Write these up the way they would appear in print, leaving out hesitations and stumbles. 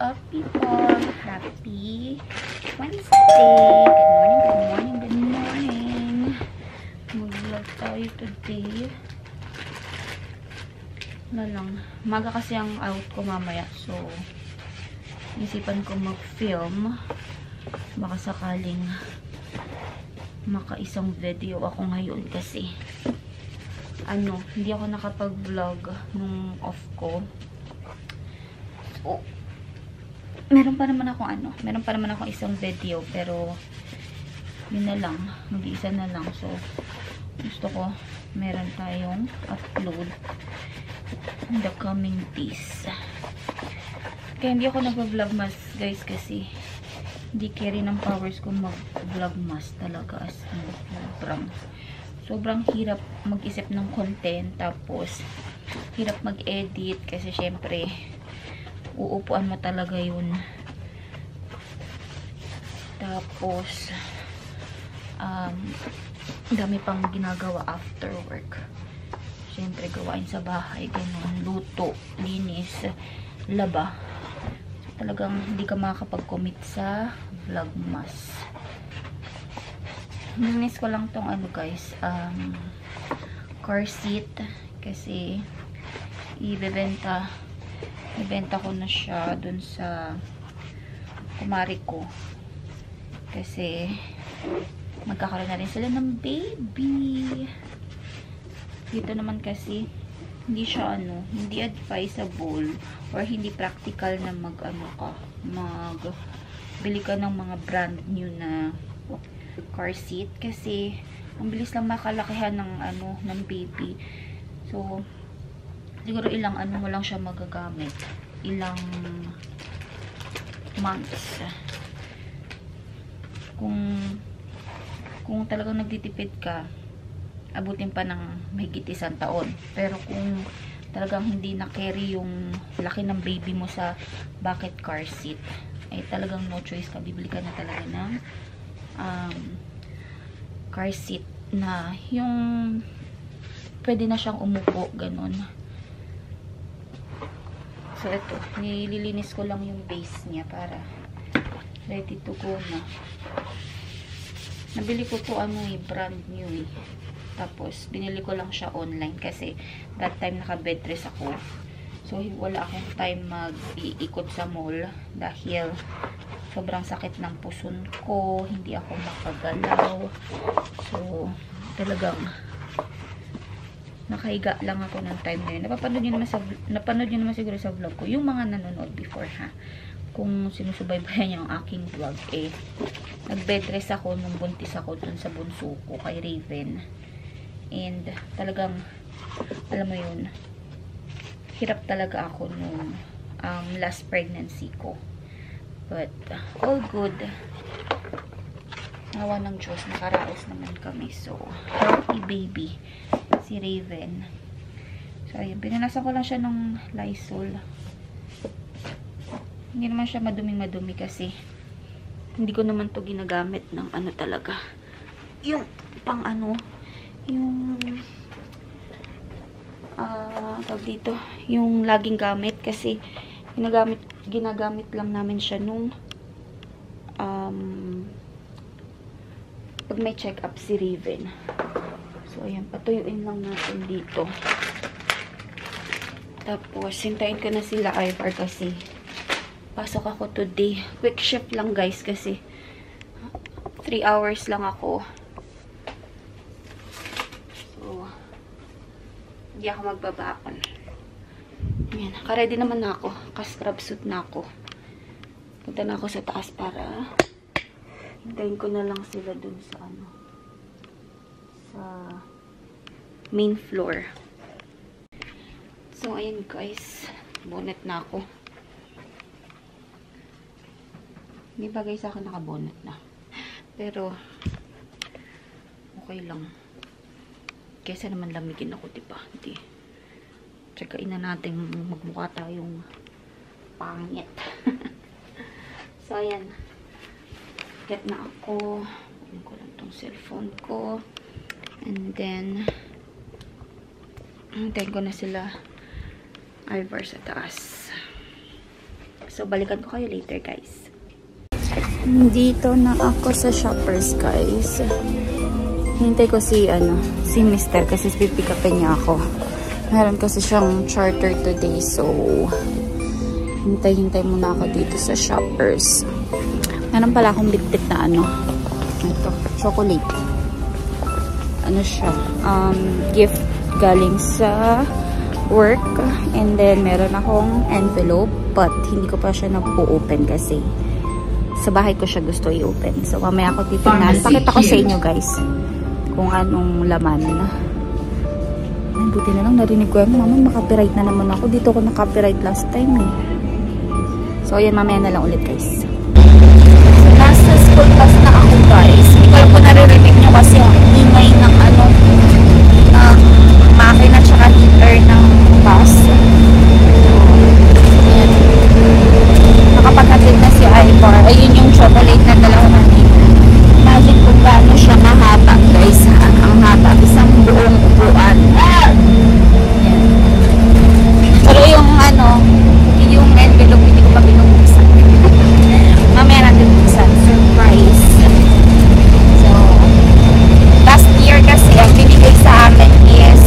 up, people? Happy Wednesday! Good morning, good morning, good morning. Mag-vlog tayo today. Wala lang. Maga kasi ang out ko mamaya. So, isipan ko mag-film. Baka sakaling makaisang video ako ngayon kasi hindi ako nakapag-vlog nung off ko. So, meron pa naman akong isang video pero yun na lang, mag-iisa na lang. So, gusto ko meron tayong upload in the coming days. Kaya hindi ako nag-vlog mas guys kasi hindi carry ng powers ko mag-vlog mas talaga as in, sobrang hirap mag-isip ng content, tapos hirap mag-edit kasi syempre uupuan mo talaga yun, tapos dami pang ginagawa after work, syempre gawain sa bahay, ganun, luto, linis, laba. So, talagang hindi ka makakapag-commit sa vlogmas. Ninis ko lang tong guys, car seat kasi ibenta ko na siya dun sa kumari ko kasi magkakaroon na rin sila ng baby. Dito naman kasi hindi siya hindi advisable or hindi practical na magbili ka ng mga brand new na car seat kasi ang bilis lang makalakihan ng baby. So siguro ilang mo lang siya magagamit, ilang months. Kung talagang nagtitipid ka, abutin pa ng mahigit 1 taon. Pero kung talagang hindi na carry yung laki ng baby mo sa bucket car seat, ay talagang no choice ka, bibili ka na talaga ng car seat na yung pwede na siyang umupo, ganun. So ito, nililinis ko lang yung base niya para ready to go na. Nabili ko to brand new tapos binili ko lang siya online kasi that time naka-bed rest ako. So wala akong time mag-iikot sa mall dahil sobrang sakit ng puson ko, hindi ako makagalaw. So talagang nakahiga lang ako ng time na yun. Napanood nyo naman siguro sa vlog ko yung mga nanonood before, ha. Kung sinusubaybayan niyo ang aking vlog, nag-bed rest ako nung buntis ako dun sa bunso ko kay Raven. And talagang alam mo yun, hirap talaga ako nung last pregnancy ko. But all good. Nawa ng Diyos, nakaraos naman kami. So, healthy baby si Raven. So, ayun, pinanasan ko lang siya ng Lysol. Hindi naman siya maduming-madumi kasi hindi ko naman to ginagamit ng talaga. Yung pang yung tawag dito, yung laging gamit kasi ginagamit lang namin siya nung pag may check-up si Raven. So, ayan, patuyuin lang natin dito. Tapos, hintayin ko na sila Ivar kasi pasok ako today. Quick shift lang guys kasi 3 hours lang ako. So, hindi ako magbabakon. Ayan, naka-ready naman na ako. Ka-scrub suit na ako. Punta na ako sa taas para hintayin ko na lang sila dun sa sa main floor. So, ayan guys. Bonnet na ako. Hindi ba guys ako naka-bonnet na? Pero, okay lang. Kesa naman lamigin ako, diba? Hindi. Tsagain na natin magmukha tayong pangit. So, ayan. Get na ako. Kunin ko lang tong cellphone ko. And then, hintayin ko na sila Ivar sa taas. So, balikan ko kayo later, guys. Dito na ako sa Shoppers, guys. Hintay ko si Mr. kasi pipick upin niya ako. Meron kasi siyang charter today, so hintay muna ako dito sa Shoppers. Meron pala akong bitbit na ito, chocolate. Ano siya? Gift galing sa work. And then, meron akong envelope, but hindi ko pa siya nag-open kasi sa bahay ko siya gusto i-open. So, mamaya ako titignan. Pakita ko sa inyo, guys, kung anong laman. Buti na lang narinig ko yung mama, makapiright na naman ako. Dito ko na-copyright last time eh. So, ayan, mamaya na lang ulit, guys. So, nasa school bus na ako, guys. Hindi ko naririnig nyo kasi ang ingay ng makina tsaka heater ng bus. Ayan. Nakapaghatid na si Ivar. Ayun yung chocolate na dalawa natin. Imagine kung gaano siya mahaba, guys. Ang haba. Isang buong upuan. Pero yung yung envelope, hindi ko pa binubuksan. Mamaya natin buksan. Surprise. So, last year kasi, ang binigay sa amin is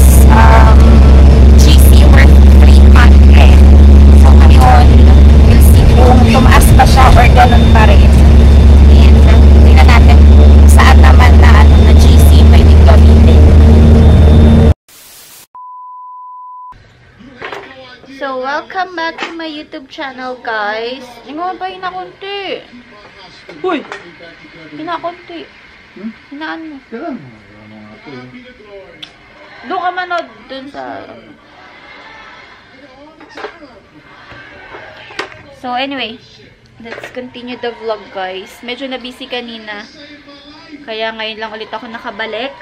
GC worth 300. So, ngayon, we'll see kung tumaas pa siya or ganun pa rin. And, tingnan natin saan naman na GC pwede gamitin. So, welcome back to my YouTube channel, guys. Nga ba, hinakunti? Uy! Hinakunti. Hinaan mo. Doon ka manood dun sa... So, anyway. Let's continue the vlog, guys. Medyo na-busy kanina. Kaya ngayon lang ulit ako nakabalik.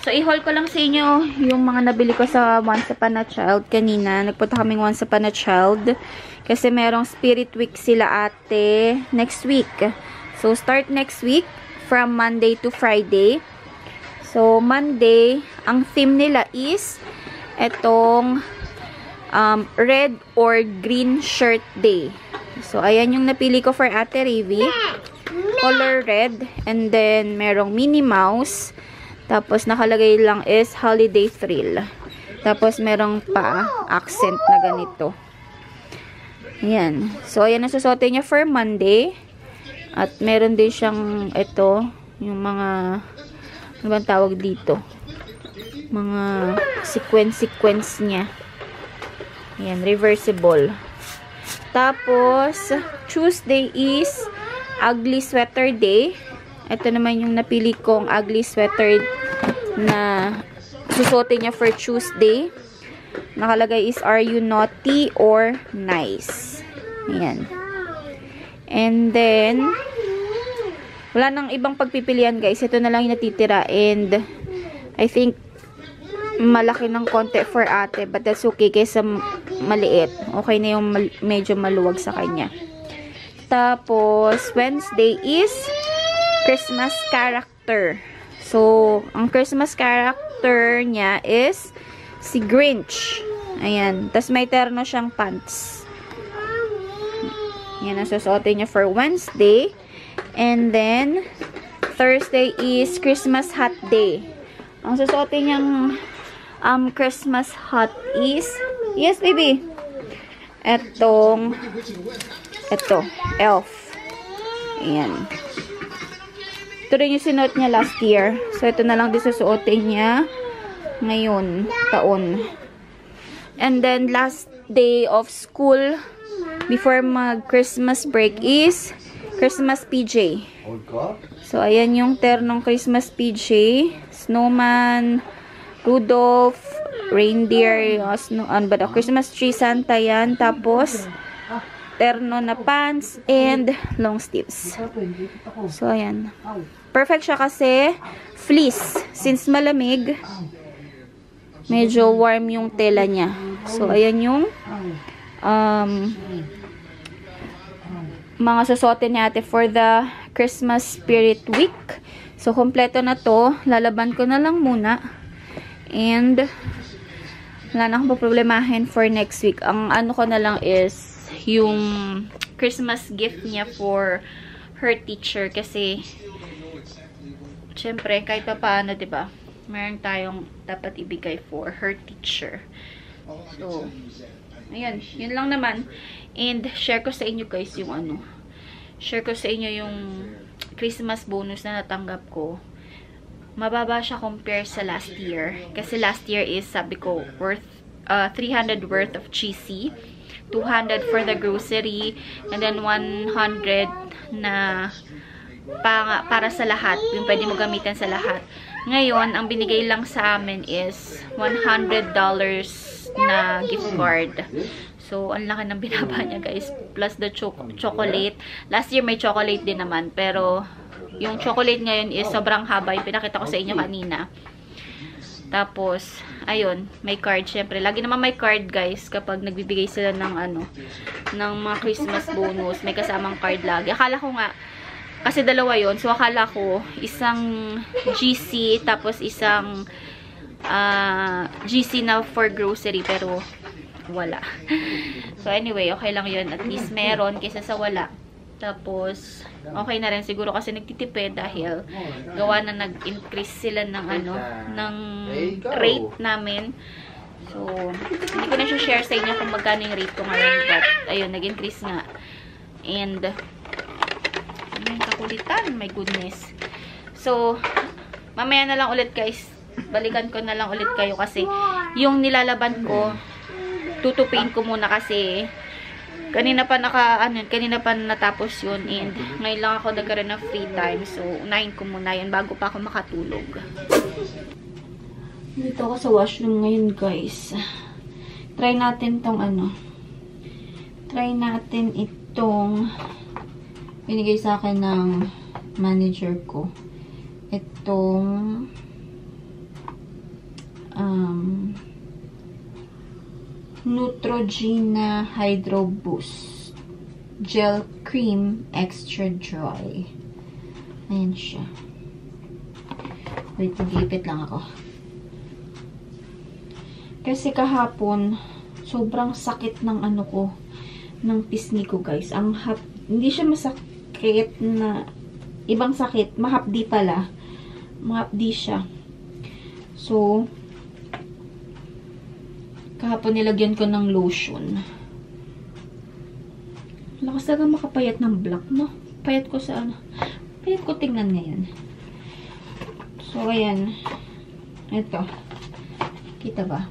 So, i-haul ko lang sa inyo yung mga nabili ko sa Once Upon a Child kanina. Nagpunta kaming Once Upon a Child. Kasi merong Spirit Week sila ate next week. So, start next week from Monday to Friday. So, Monday, ang theme nila is etong red or green shirt day. So, ayan yung napili ko for ate Ravi. Color red. And then, merong Minnie Mouse. Tapos, nakalagay lang is Holiday Thrill. Tapos, merong pa accent na ganito. Ayan. So, ayan ang susuotin niya for Monday. At, meron din siyang ito, yung mga, ano bang tawag dito? Mga sequence niya. Ayan, reversible. Tapos, Tuesday is Ugly Sweater Day. Ito naman yung napili kong ugly sweater na susuotin niya for Tuesday. Nakalagay is, are you naughty or nice? Ayan. And then, wala nang ibang pagpipilian, guys. Ito na lang yung natitira. And, I think, malaki ng konti for ate. But that's okay kaysa maliit. Okay na yung medyo maluwag sa kanya. Tapos, Wednesday is Christmas character. So, ang Christmas character niya is si Grinch. Ayan. Tapos, may terno siyang pants. Yan ang susuotin niya for Wednesday. And then, Thursday is Christmas hat day. Ang susuotin niyang Christmas hat is, yes, baby. Ito, elf. Ayan. Ito rin yung sinuot niya last year. So, ito na lang din susuotin niya ngayon, taon. And then, last day of school before mag-Christmas break is Christmas PJ. So, ayan yung ternong Christmas PJ. Snowman, Rudolph, reindeer, Christmas tree, Santa yan. Tapos, terno na pants and long sleeves. So, ayan. Perfect siya kasi fleece. Since malamig, medyo warm yung tela niya. So, ayan yung mga susuotin natin for the Christmas Spirit Week. So, kompleto na to. Lalaban ko na lang muna. And, wala na akong problemahin for next week. Ang ano ko na lang is yung Christmas gift niya for her teacher. Kasi, syempre, kahit pa paano, diba? Meron tayong dapat ibigay for her teacher. So, ayun. Yun lang naman. And, share ko sa inyo guys yung ano. Share ko sa inyo yung Christmas bonus na natanggap ko. Mababa siya compare sa last year. Kasi last year is, sabi ko, worth 300 worth of cheesy, 200 for the grocery, and then 100 na para sa lahat. Yung pwede mo gamitin sa lahat. Ngayon, ang binigay lang sa amin is $100 na gift card. So, ang laki ng binaba niya guys. Plus the chocolate. Last year may chocolate din naman. Pero, yung chocolate ngayon is sobrang haba. Yung pinakita ko sa inyo kanina. Tapos, ayun, may card. Syempre, lagi naman may card guys kapag nagbibigay sila ng ano, ng mga Christmas bonus. May kasamang card lagi. Akala ko nga, kasi dalawa yon. So, akala ko, isang GC, tapos isang GC na for grocery. Pero, wala. So, anyway, okay lang yun. At least meron kaysa sa wala. Tapos, okay na rin siguro kasi nagtitipid dahil gawa na nag-increase sila ng ano, ng rate namin. So, hindi ko na siya share sa inyo kung magkano yung rate ko ngayon. But, ayun, nag-increase nga. And, may kakulitan. My goodness. So, mamaya na lang ulit guys. Balikan ko na lang ulit kayo kasi yung nilalaban ko, tutupiin ko muna kasi kanina pa natapos yun and ngayon lang ako nagkaroon ng free time. So, unahin ko muna yun bago pa ako makatulog. Dito ako sa washroom ngayon, guys. Try natin tong ano. Try natin itong binigay sa akin ng manager ko. Itong Neutrogena Hydro Boost Gel Cream Extra Dry. Ayan siya. Wait, mag-iipit lang ako. Kasi kahapon, sobrang sakit ng ano ko, ng pisngi ko, guys. Hindi siya masakit na, ibang sakit. Mahapdi pala. Mahapdi siya. So, kahapon nilagyan ko ng lotion. Lakas talaga makapayat ng black, no? Payat ko sa ano. Payat ko tingnan ngayon. So, ayan. Ito. Kita ba?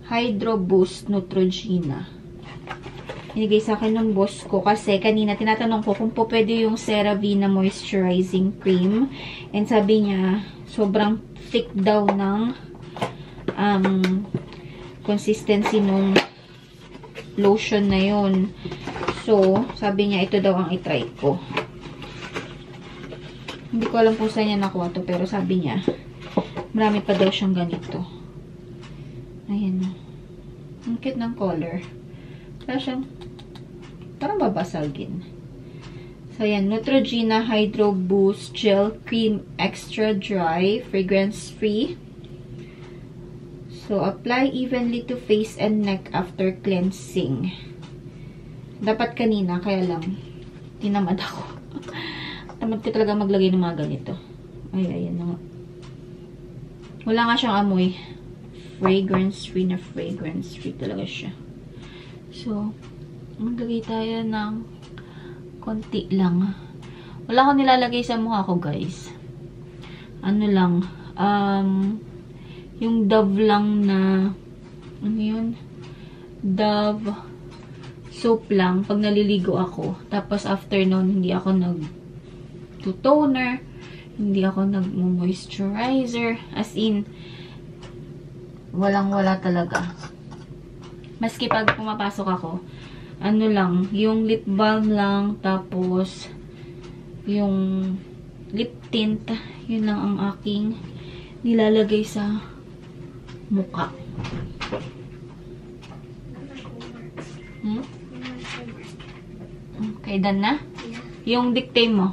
Hydro Boost Neutrogena. Binigay sa akin ng boss ko kasi kanina tinatanong ko kung po pwede yung CeraVe na moisturizing cream. And sabi niya, sobrang thick daw ng consistency nung lotion na yun. So, sabi niya, ito daw ang itry ko. Hindi ko alam kung saan niya nakuha to, pero sabi niya, marami pa daw siyang ganito. Ayan. Ang cute ng color. Wala siyang, parang babasagin. So, ayan. Neutrogena Hydro Boost Gel Cream Extra Dry, Fragrance Free. So, apply evenly to face and neck after cleansing. Dapat kanina, kaya lang, tinamad ako. Tamad ko talaga maglagay ng mga ganito. Ay, ayan na nga. Wala nga siyang amoy. Fragrance free na fragrance free talaga siya. So, maglagay tayo ng konti lang. Wala akong nilalagay sa mukha ko, guys. Ano lang, yung Dove lang na, ano yun? Dove soap lang pag naliligo ako. Tapos after nun, hindi ako nag-toner, hindi ako nag-moisturizer. As in, walang-wala talaga. Maski pag pumapasok ako, ano lang, yung lip balm lang, tapos yung lip tint, yun lang ang aking nilalagay sa mukha. Okay, done na? Yeah. Yung dictate mo?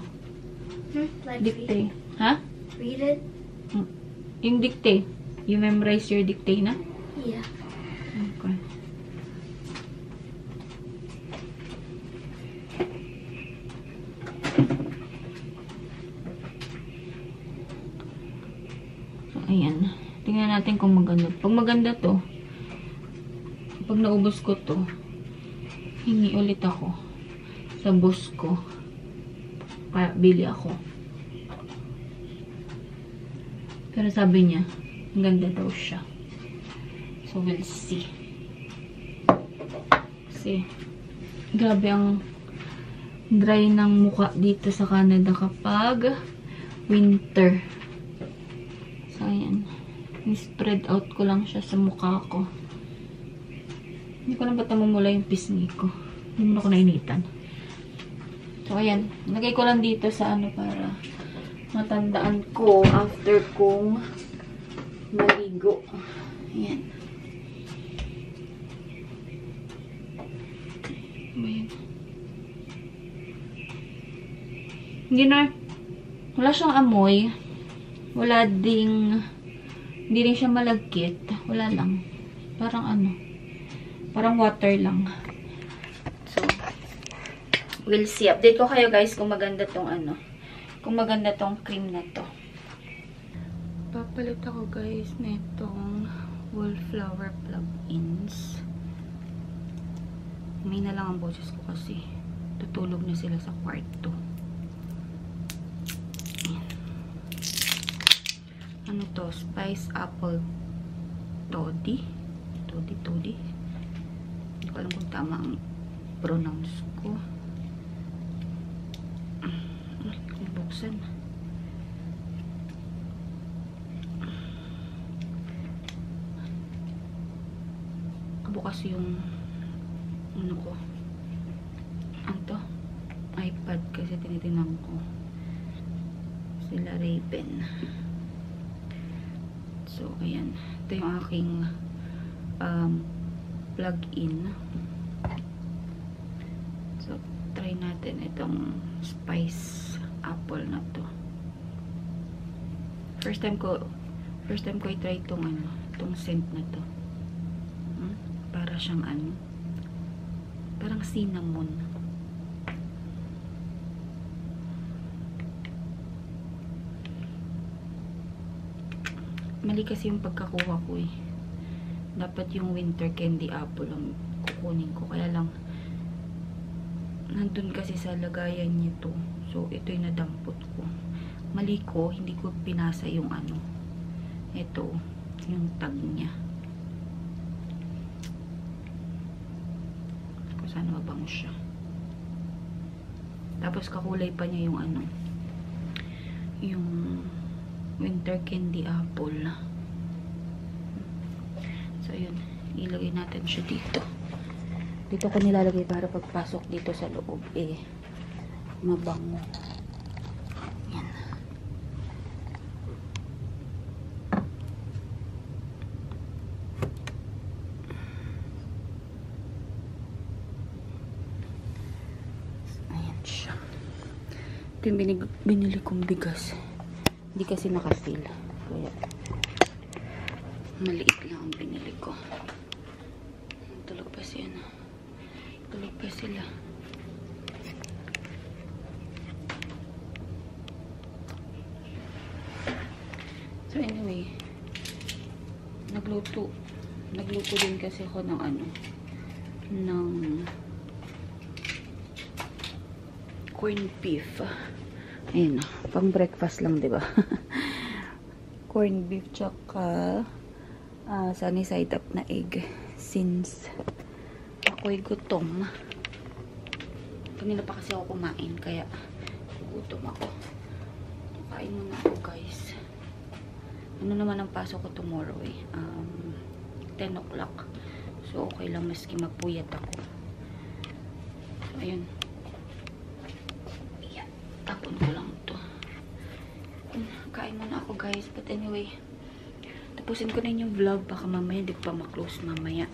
Like dictate. Ha? Read it? Yung dictate. You memorize your dictate na? Yeah. Okay. Ayan. Tingnan natin kung maganda. Pag maganda to, pag naubos ko to, hingi ulit ako sa boss ko. Para bili ako. Pero sabi niya, ang ganda daw siya. So, we'll see. Kasi, grabe ang dry ng mukha dito sa Canada kapag winter. So, ayan. I-spread out ko lang siya sa mukha ko. Hindi ko lang ba't namumula yung pisngi ko. Hindi mo ako nainitan. So, ayan. Lagay ko lang dito sa ano para matandaan ko after kong maligo. Ayan. Ayan. Hindi na, wala siyang amoy. Wala ding, hindi rin siya malagkit. Wala lang. Parang ano, parang water lang. So, we'll see. Update ko kayo guys kung maganda tong ano. Kung maganda tong cream na to. Papalit ako guys na itong wallflower plug-ins. May na lang ang boses ko kasi tutulog na sila sa kwarto. Ayan. Ano to? Spice apple toddy. Toddy. Hindi ko alam kung tama ang pronounce ko. Buksan. Bukas yung ano ko. Ano to? iPad kasi tinitingnan ko. Sila Raven. So, ayan. Ito yung aking plug-in. So, try natin itong spice apple na to. First time ko i-try itong ano, itong scent na to. Para siyang ano, parang cinnamon. Mali kasi yung pagkakuha ko eh. Dapat yung winter candy apple ang kukunin ko. Kaya lang, nandun kasi sa lagayan nito. So, ito yung nadampot ko. Mali ko, hindi ko pinasa yung ano. Ito, yung tag niya. Kung saan mabango siya. Tapos, kakulay pa niya yung ano. Yung winter candy apple. So, yun. Ilagay natin siya dito. Dito ko nilalagay para pagpasok dito sa loob mabango. Yan. Ayan siya. Ito yung binili kong bigas. Hindi kasi nakasil. Kaya maliit lang ang binili ko. Tulog pa siya na. Tulog pa sila. So anyway, nagluto din kasi ako ng ano, ng corned beef. Ayun, pang breakfast lang, 'di ba? Corned beef tsaka sunny side up na egg, since ako'y gutom. Kanina pa kasi ako kumain, kaya gutom ako. Kain muna ako, guys. Ano naman ang pasok ko tomorrow eh? 10 o'clock. So, okay lang maski magpuyat ako. So, ayun. Ayan. Tapon ko lang to. Kain muna ako, guys. But anyway, tapusin ko na yung vlog. Baka mamaya, hindi pa ma-close mamaya.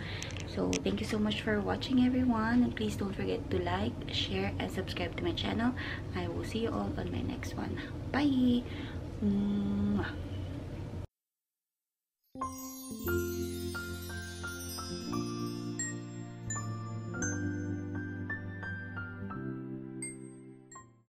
So, thank you so much for watching, everyone. And please don't forget to like, share, and subscribe to my channel. I will see you all on my next one. Bye!